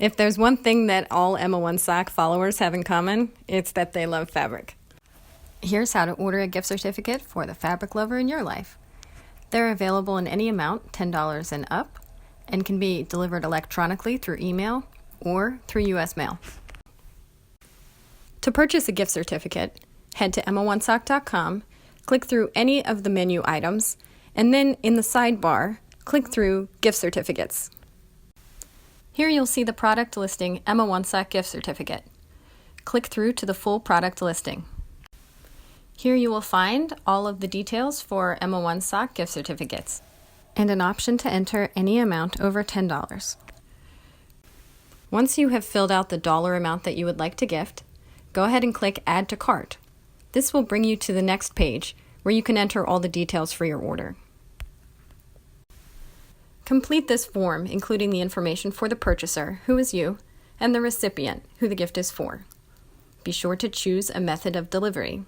If there's one thing that all Emma One Sock followers have in common, it's that they love fabric. Here's how to order a gift certificate for the fabric lover in your life. They're available in any amount, $10 and up, and can be delivered electronically through email or through U.S. mail. To purchase a gift certificate, head to emmaonesock.com, click through any of the menu items, and then in the sidebar, click through Gift Certificates. Here you'll see the product listing Emma One Sock gift certificate. Click through to the full product listing. Here you will find all of the details for Emma One Sock gift certificates and an option to enter any amount over $10. Once you have filled out the dollar amount that you would like to gift, go ahead and click Add to Cart. This will bring you to the next page where you can enter all the details for your order. Complete this form, including the information for the purchaser, who is you, and the recipient, who the gift is for. Be sure to choose a method of delivery.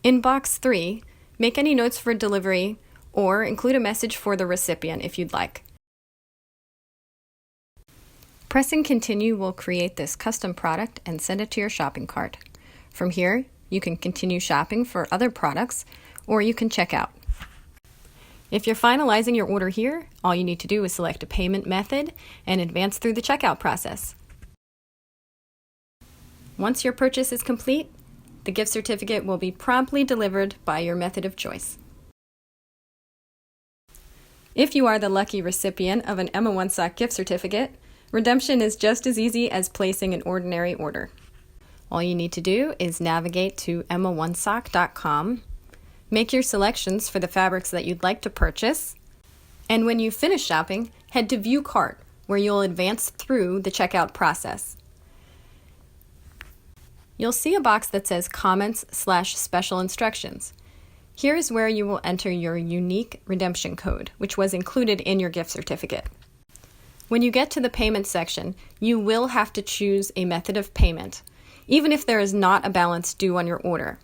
In box 3, make any notes for delivery or include a message for the recipient if you'd like. Pressing Continue will create this custom product and send it to your shopping cart. From here, you can continue shopping for other products or you can check out. If you're finalizing your order here, all you need to do is select a payment method and advance through the checkout process. Once your purchase is complete, the gift certificate will be promptly delivered by your method of choice. If you are the lucky recipient of an Emma One Sock gift certificate, redemption is just as easy as placing an ordinary order. All you need to do is navigate to emmaonesock.com, make your selections for the fabrics that you'd like to purchase, and when you finish shopping, head to View Cart, where you'll advance through the checkout process. You'll see a box that says Comments/Special Instructions. Here is where you will enter your unique redemption code, which was included in your gift certificate. When you get to the payment section, you will have to choose a method of payment, even if there is not a balance due on your order.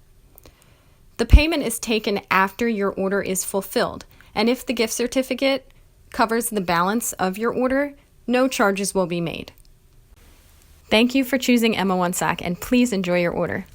The payment is taken after your order is fulfilled, and if the gift certificate covers the balance of your order, no charges will be made. Thank you for choosing Emma One Sock, and please enjoy your order.